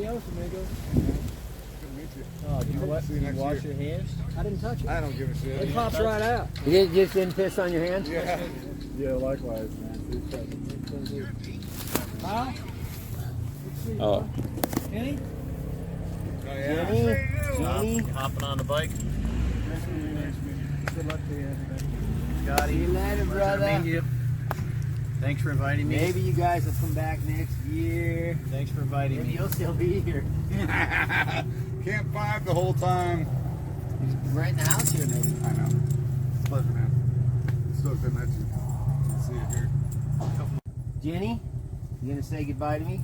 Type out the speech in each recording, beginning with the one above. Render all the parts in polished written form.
Adios, amigos. Oh, do you wash your hands? I didn't touch it. I don't give a shit. It pops right out. You just didn't piss on your hands? Yeah. Yeah, likewise, man. Huh? Oh. Kenny? Oh, yeah. Jenny? Hopping on the bike. Good luck to you. Scotty. See you later, brother. Thanks for inviting me. Maybe you guys will come back next year. Thanks for inviting Maybe me. you'll still be here. Camp 5 the whole time. Renting the house here, maybe. I know. It's a pleasure, man. Stoked I met you. I'll see you here. Jenny, you gonna say goodbye to me?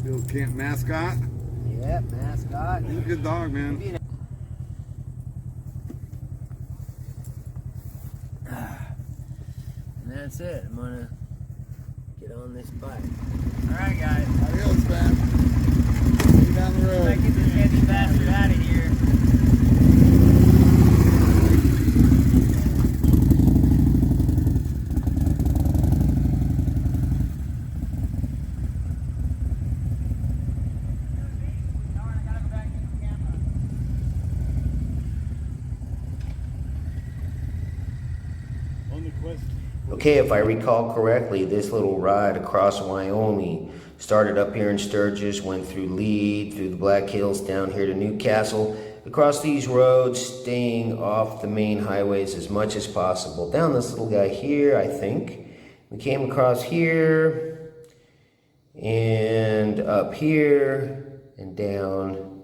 The old camp mascot. Yep, mascot. He's a good dog, man. And that's it. I'm gonna get on this bike. Alright, guys. Adios, man. See you down the road. Let's get this heavy bastard out of here. Okay, if I recall correctly, this little ride across Wyoming started up here in Sturgis, went through Lead, through the Black Hills, down here to Newcastle, across these roads, staying off the main highways as much as possible. Down this little guy here, I think. We came across here, and up here, and down,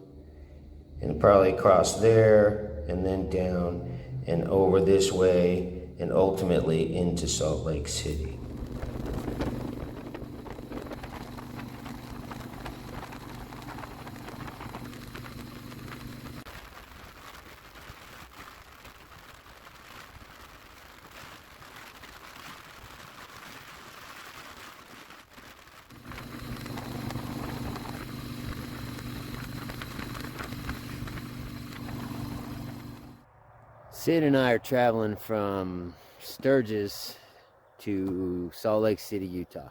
and probably across there, and then down, and over this way, and ultimately into Salt Lake City. Sid and I are traveling from Sturgis to Salt Lake City, Utah.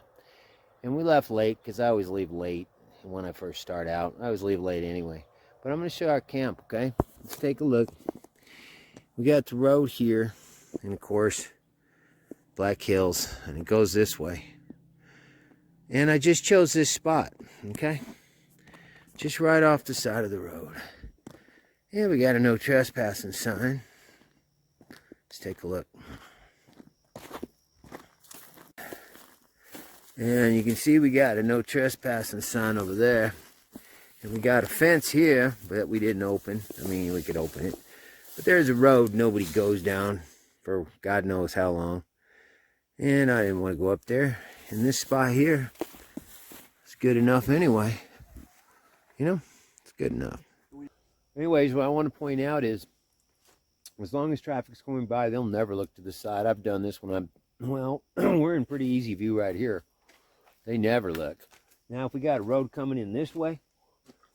And we left late because I always leave late when I first start out. I always leave late anyway. But I'm going to show our camp, okay? Let's take a look. We got the road here, and of course, Black Hills, and it goes this way. And I just chose this spot, okay? Just right off the side of the road. And we got a no trespassing sign. Let's take a look. And you can see we got a no trespassing sign over there. And we got a fence here that we didn't open. I mean, we could open it. But there's a road nobody goes down for God knows how long. And I didn't want to go up there. And this spot here is good enough anyway. You know, it's good enough. Anyways, what I want to point out is, as long as traffic's going by, they'll never look to the side. I've done this when well, we're in pretty easy view right here. They never look. Now, if we got a road coming in this way,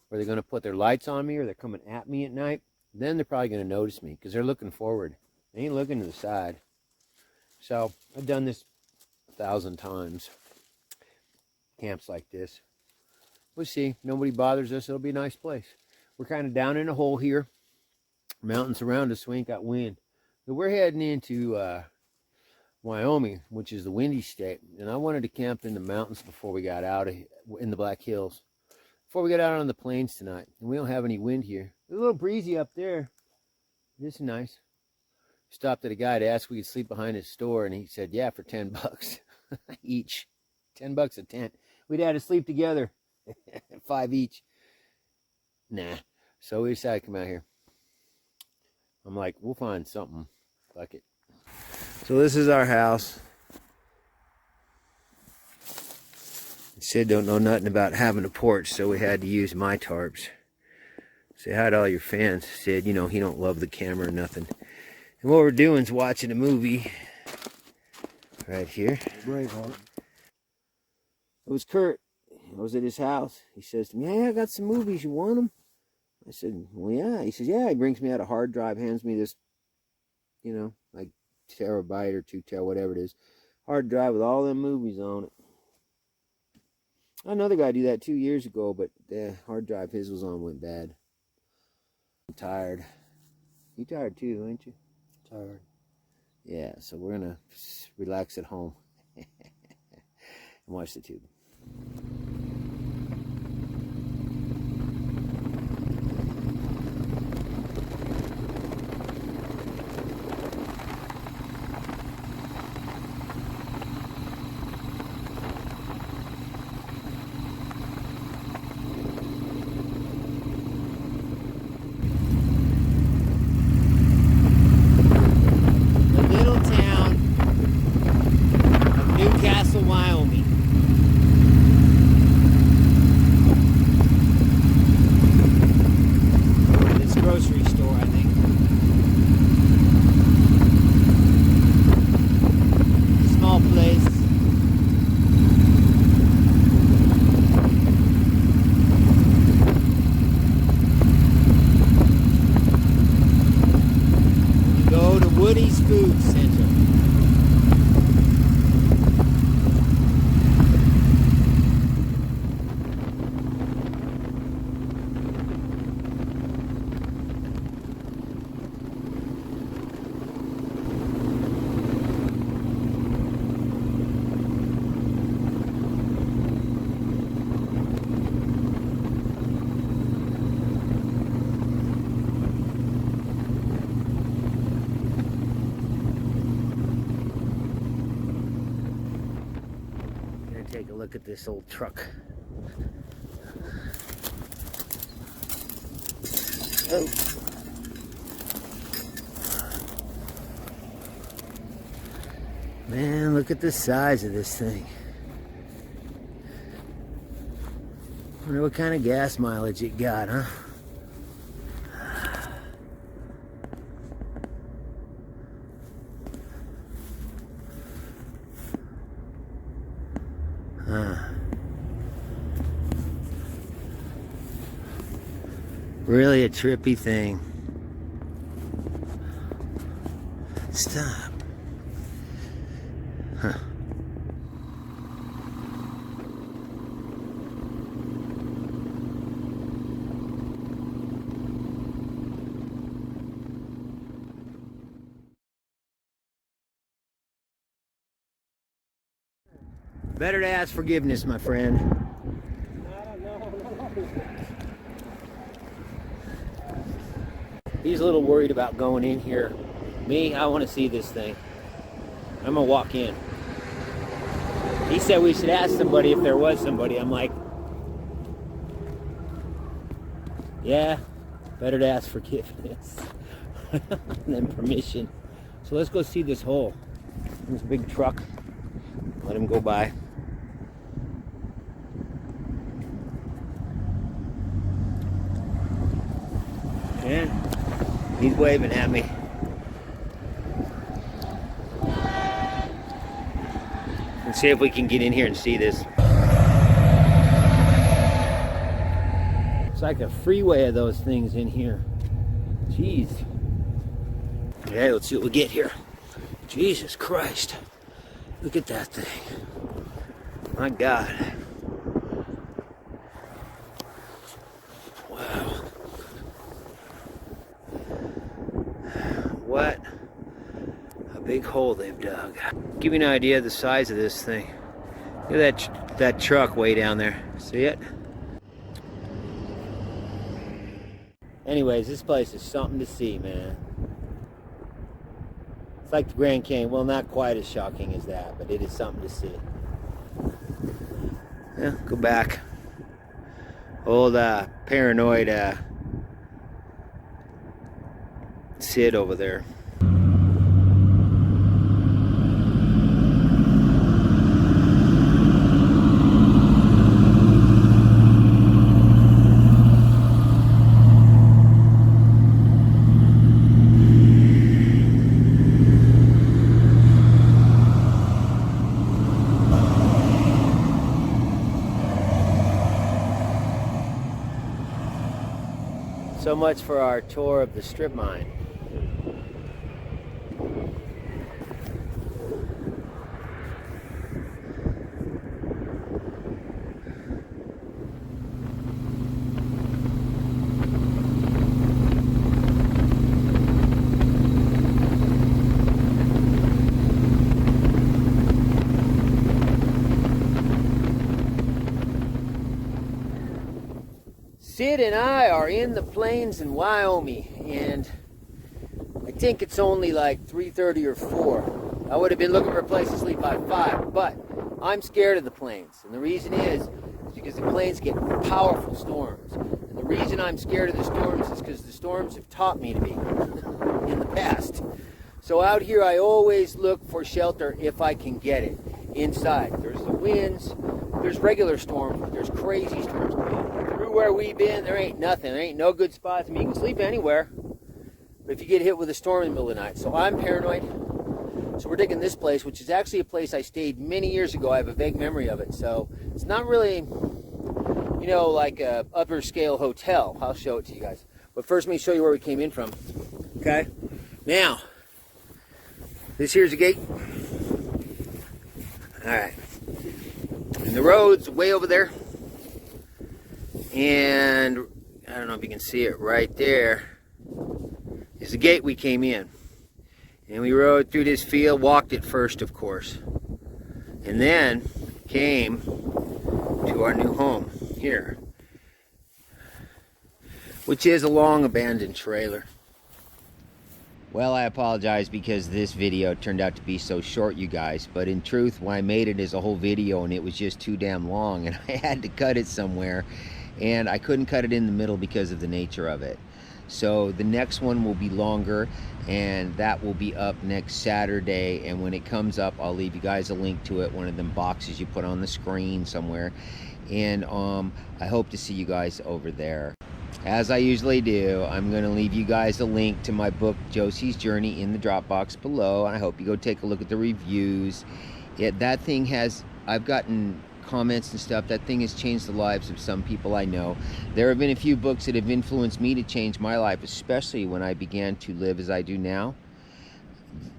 where they're going to put their lights on me, or they're coming at me at night, then they're probably going to notice me, because they're looking forward. They ain't looking to the side. So, I've done this 1,000 times. Camps like this. We'll see. Nobody bothers us. It'll be a nice place. We're kind of down in a hole here. Mountains around us, we ain't got wind. So we're heading into Wyoming, which is the windy state. And I wanted to camp in the mountains before we got out in the Black Hills. Before we get out on the plains tonight. And we don't have any wind here. It's a little breezy up there. This is nice. Stopped at a guy to ask if we could sleep behind his store, and he said, yeah, for 10 bucks each. 10 bucks a tent. We'd have to sleep together. 5 each. Nah. So we decided to come out here. I'm like, we'll find something. Fuck it. So this is our house. Sid don't know nothing about having a porch, so we had to use my tarps. Say hi to all your fans. Sid, you know, he don't love the camera or nothing. And what we're doing is watching a movie. Right here. Braveheart. It was Kurt. I was at his house. He says to me, hey, I got some movies. You want them? I said, well, yeah. He says, yeah. He brings me out a hard drive, hands me this, you know, like terabyte or 2 terabyte, whatever it is. Hard drive with all them movies on it. Another guy do that 2 years ago, but the hard drive his was on went bad. I'm tired. You tired too, ain't you? Tired. Yeah, so we're gonna relax at home and watch the tube. Newcastle, Wyoming. This grocery store, I think. Small place. You go to Woody's Food Center. Take a look at this old truck. Oh. Man, look at the size of this thing. Wonder what kind of gas mileage it got, huh? Really a trippy thing. Stop. Huh. Better to ask forgiveness, my friend. He's a little worried about going in here. Me, I want to see this thing. I'm gonna walk in. He said we should ask somebody if there was somebody. I'm like, yeah, better to ask forgiveness than permission. So let's go see this hole. This big truck. Let him go by. Yeah. He's waving at me. Let's see if we can get in here and see this. It's like a freeway of those things in here. Jeez. Okay, let's see what we get here. Jesus Christ. Look at that thing. My God. Wow. What a big hole they've dug. Give you an idea of the size of this thing. Look at that truck way down there. See it? Anyways, this place is something to see, man. It's like the Grand Canyon. Well, not quite as shocking as that, but it is something to see. Yeah, go back. Old paranoid Sid over there. So much for our tour of the strip mine. Sid and I are in the plains in Wyoming, and I think it's only like 3:30 or 4. I would have been looking for a place to sleep by 5, but I'm scared of the plains, and the reason is because the plains get powerful storms. And the reason I'm scared of the storms is because the storms have taught me to be in the past. So out here I always look for shelter if I can get it. Inside, there's the winds, there's regular storms, but there's crazy storms. Through where we've been, there ain't nothing. There ain't no good spots. I mean, you can sleep anywhere, but if you get hit with a storm in the middle of the night. So I'm paranoid. So we're digging this place, which is actually a place I stayed many years ago. I have a vague memory of it. So it's not really, you know, like a upper scale hotel. I'll show it to you guys. But first, let me show you where we came in from. Okay? Now, this here's the gate. Alright. And the road's way over there. And I don't know if you can see it right there. Is the gate we came in. And we rode through this field, walked it first, of course. And then came to our new home here, which is a long abandoned trailer. Well, I apologize because this video turned out to be so short, you guys. But in truth, when I made it as a whole video and it was just too damn long and I had to cut it somewhere. And I couldn't cut it in the middle because of the nature of it. So the next one will be longer, and that will be up next Saturday. And when it comes up, I'll leave you guys a link to it, one of them boxes you put on the screen somewhere. And I hope to see you guys over there. As I usually do, I'm going to leave you guys a link to my book, Josie's Journey, in the Dropbox below. I hope you go take a look at the reviews. That thing has, I've gotten comments and stuff, that thing has changed the lives of some people I know. There have been a few books that have influenced me to change my life, especially when I began to live as I do now.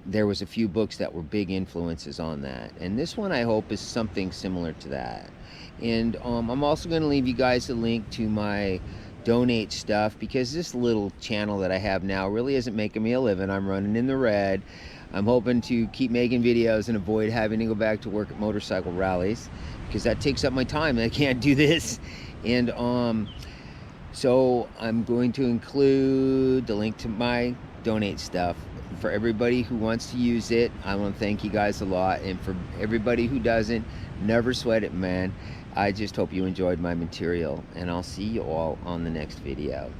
There was a few books that were big influences on that. And this one, I hope, is something similar to that. And I'm also going to leave you guys a link to my donate stuff, because this little channel that I have now really isn't making me a living. I'm running in the red. I'm hoping to keep making videos and avoid having to go back to work at motorcycle rallies, because that takes up my time and I can't do this. And so I'm going to include the link to my donate stuff. For everybody who wants to use it, I want to thank you guys a lot. And for everybody who doesn't, never sweat it, man. I just hope you enjoyed my material, and I'll see you all on the next video.